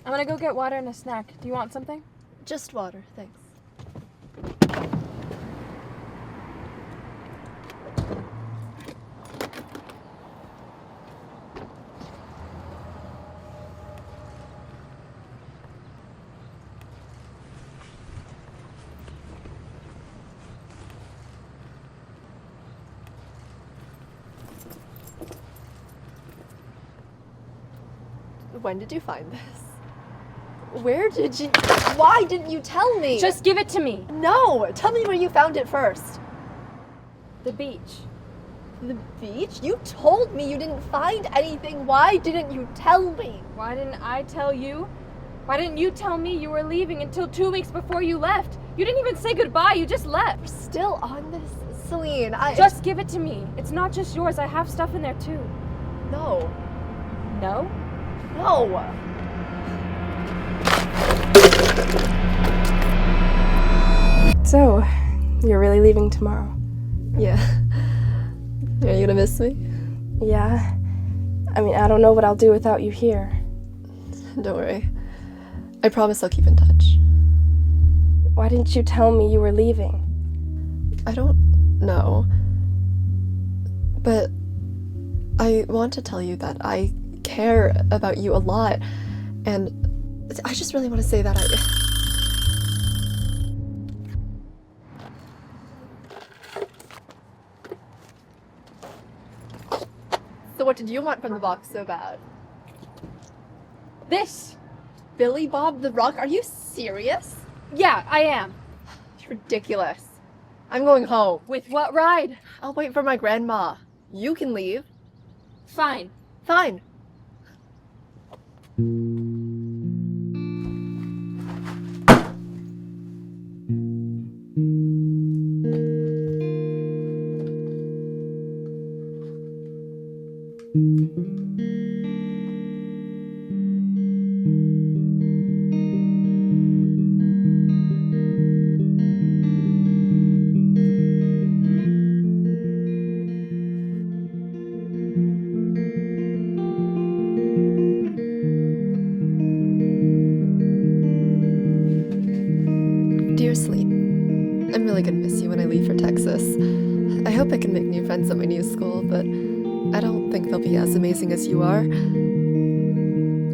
I'm gonna go get water and a snack. Do you want something? Just water, thanks. When did you find this? Where did you... Why didn't you tell me? Just give it to me. No! Tell me where you found it first. The beach. The beach? You told me you didn't find anything. Why didn't you tell me? Why didn't I tell you? Why didn't you tell me you were leaving until 2 weeks before you left? You didn't even say goodbye. You just left. We're still on this, Celine. Just give it to me. It's not just yours. I have stuff in there too. No. No? No. So, you're really leaving tomorrow? Yeah. Are you gonna miss me? Yeah. I mean, I don't know what I'll do without you here. Don't worry. I promise I'll keep in touch. Why didn't you tell me you were leaving? I don't know. But I want to tell you that I care about you a lot, and I just really want to say that So what did you want from the box so bad? This! Billy Bob the Rock? Are you serious? Yeah, I am. It's ridiculous. I'm going home. With what ride? I'll wait for my grandma. You can leave. Fine. Fine. Dear Celine, I'm really gonna miss you when I leave for Texas. I hope I can make new friends at my new school, but I don't think they'll be as amazing as you are.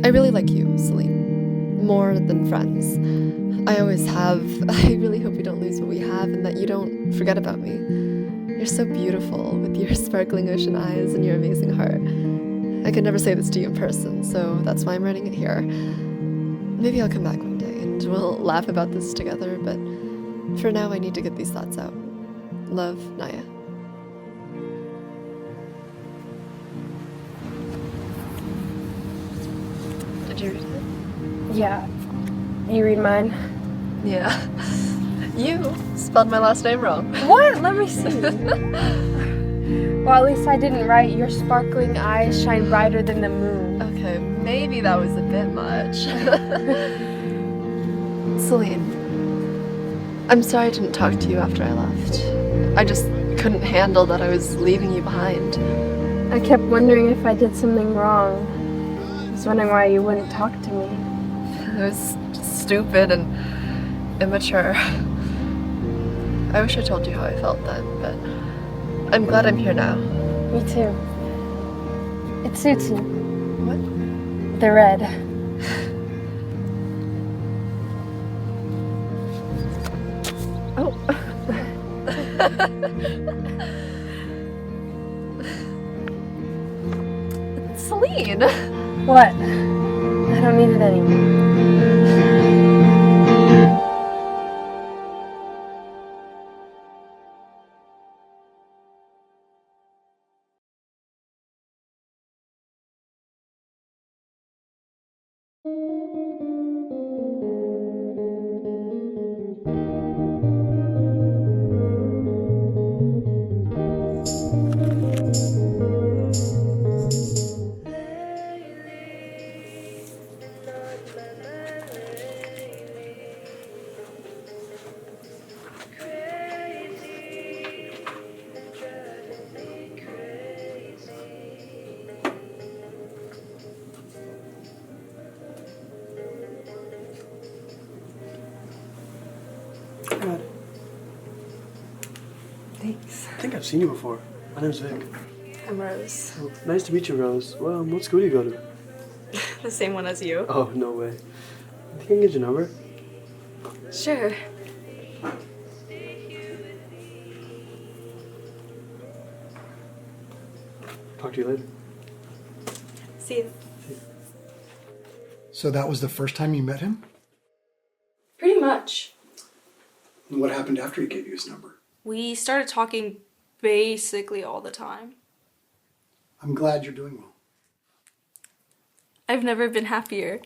I really like you, Celine. More than friends. I always have. I really hope we don't lose what we have and that you don't forget about me. You're so beautiful with your sparkling ocean eyes and your amazing heart. I could never say this to you in person, so that's why I'm writing it here. Maybe I'll come back one day and we'll laugh about this together, but for now I need to get these thoughts out. Love, Naya. Did you read it? Yeah. You read mine? Yeah. You spelled my last name wrong. What? Let me see. Well, at least I didn't write your sparkling eyes shine brighter than the moon. Okay, maybe that was a bit much. Celine, I'm sorry I didn't talk to you after I left. I just couldn't handle that I was leaving you behind. I kept wondering if I did something wrong. I was wondering why you wouldn't talk to me. I was stupid and immature. I wish I told you how I felt then, but I'm glad I'm here now. Me too. It suits you. What? The red. Oh. Celine! What? I don't need it anymore. Good. Thanks. I think I've seen you before. My name's Vic. I'm Rose. Oh, nice to meet you, Rose. Well, what school do you go to? The same one as you. Oh, no way. I think I can get your number. Sure. Talk to you later. See you. So that was the first time you met him? Pretty much. And what happened after he gave you his number? We started talking basically all the time. I'm glad you're doing well. I've never been happier.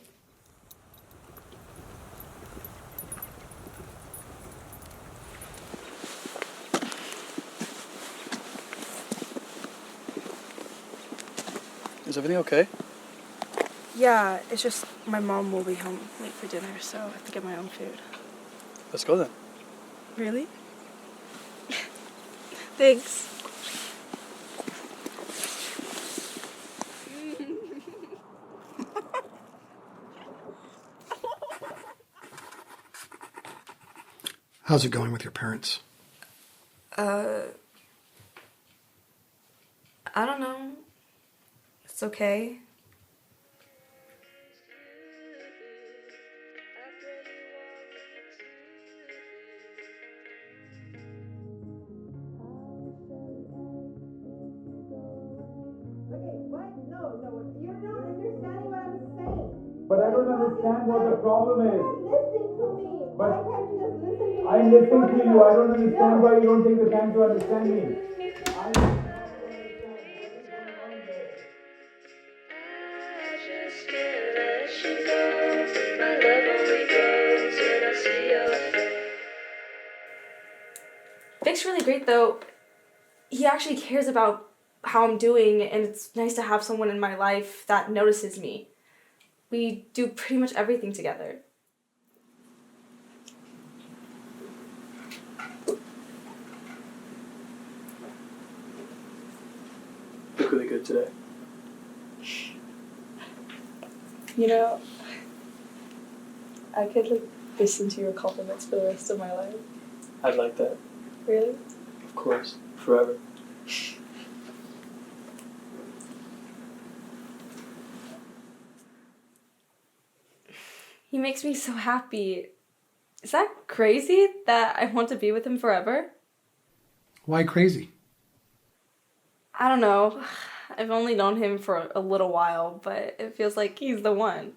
Is everything okay? Yeah, it's just my mom will be home late for dinner, so I have to get my own food. Let's go then. Really? Thanks. How's it going with your parents? I don't know. It's okay. But I don't understand what the problem is. Listen to me. But why can't you just listen to me? I'm listening to you. I don't understand why you don't take the time to understand me. Vic's really great though. He actually cares about how I'm doing, and it's nice to have someone in my life that notices me. We do pretty much everything together. Look really good today. You know, I could like listen to your compliments for the rest of my life. I'd like that. Really? Of course. Forever. He makes me so happy. Is that crazy that I want to be with him forever? Why crazy? I don't know. I've only known him for a little while, but it feels like he's the one.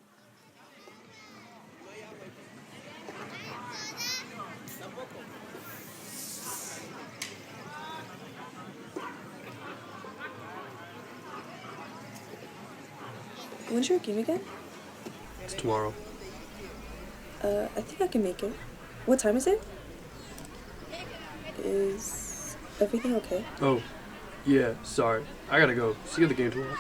When's your game again? It's tomorrow. I think I can make it. What time is it? Is everything okay? Oh, yeah, sorry. I gotta go. See you at the game tomorrow.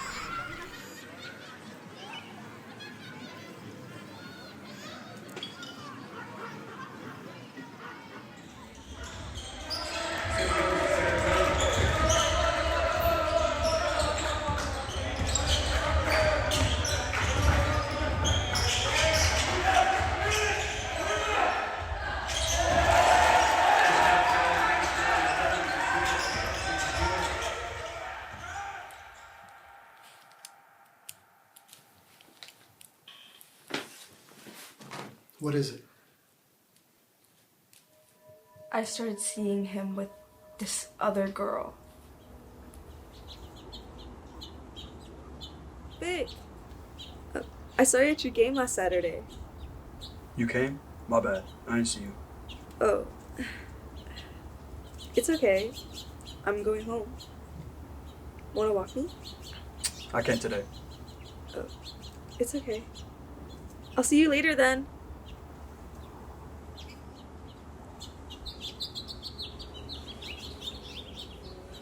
What is it? I started seeing him with this other girl. Vic! I saw you at your game last Saturday. You came? My bad. I didn't see you. Oh. It's okay. I'm going home. Wanna walk me? I can't today. Oh. It's okay. I'll see you later then.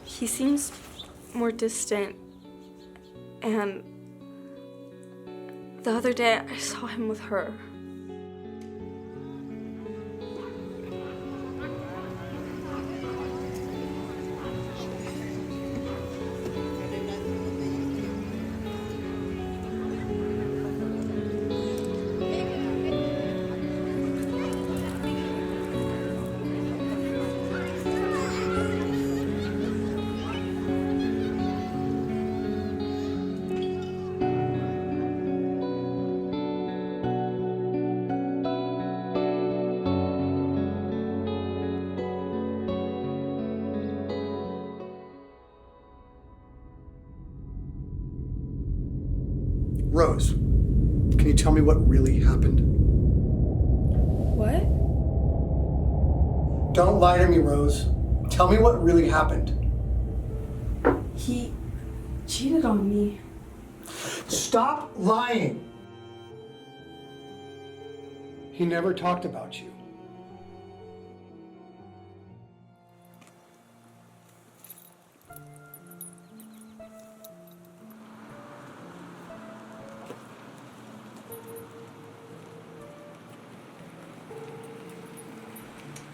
He seems more distant, and the other day I saw him with her. Rose, can you tell me what really happened? What? Don't lie to me, Rose. Tell me what really happened. He cheated on me. Stop lying! He never talked about you.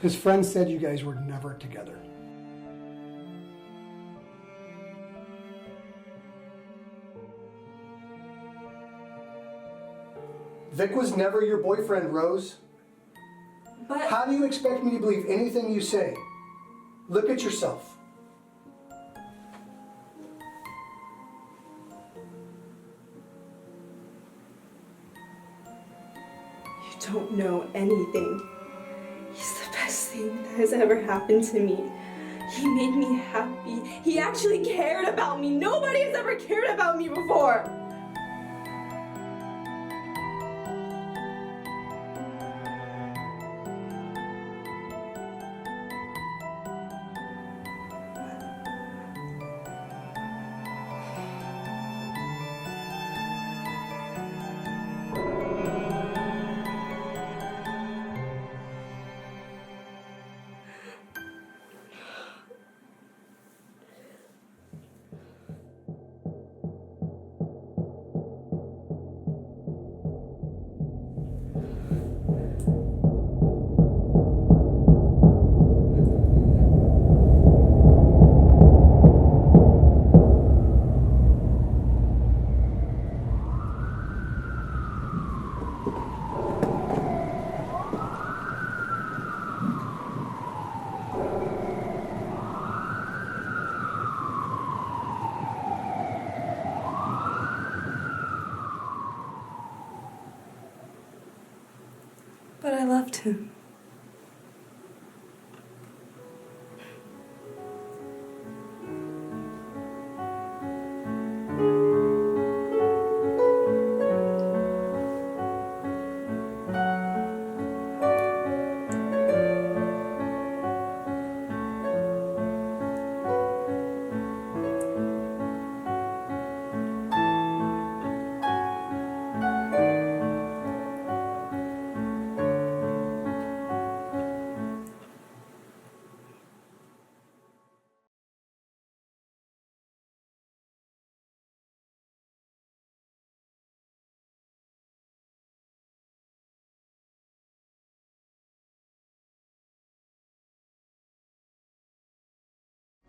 His friends said you guys were never together. Vic was never your boyfriend, Rose. But how do you expect me to believe anything you say? Look at yourself. you don't know anything. He's the best thing that has ever happened to me. He made me happy. He actually cared about me. Nobody has ever cared about me before. But I loved him.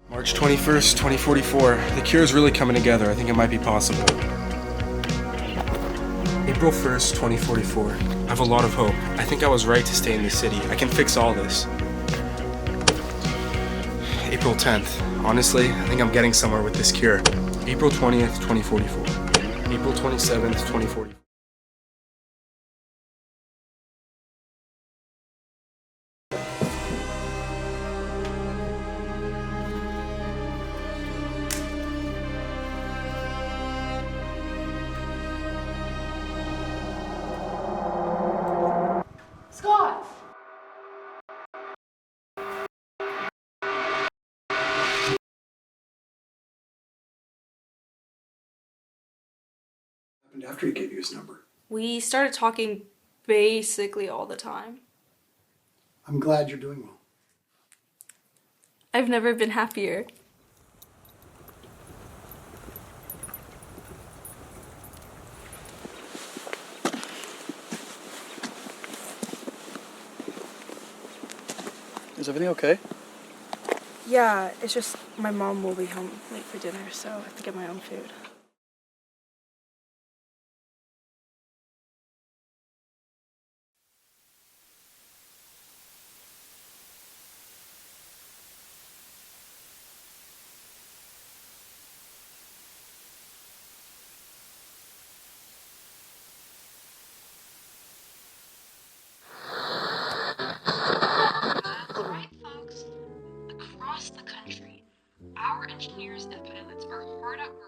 March 21st, 2044. The cure is really coming together. I think it might be possible. April 1st, 2044. I have a lot of hope. I think I was right to stay in this city. I can fix all this. April 10th. Honestly, I think I'm getting somewhere with this cure. April 20th, 2044. April 27th, 2044. Scott! After he gave you his number. We started talking basically all the time. I'm glad you're doing well. I've never been happier. Is everything okay? Yeah, it's just my mom will be home late for dinner, so I have to get my own food. Across the country, our engineers and pilots are hard at work.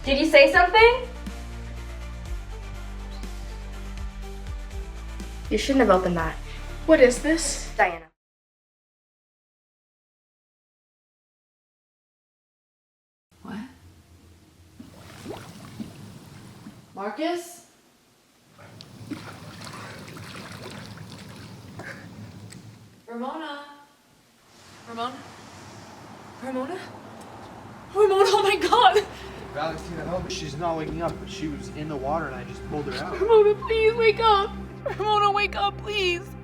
Did you say something? You shouldn't have opened that. What is this? Diana. What? Marcus? Ramona? Ramona? Ramona? Ramona, oh my god! Valentina, help me. She's not waking up, but she was in the water and I just pulled her out. Ramona, please wake up! Ramona, wake up, please!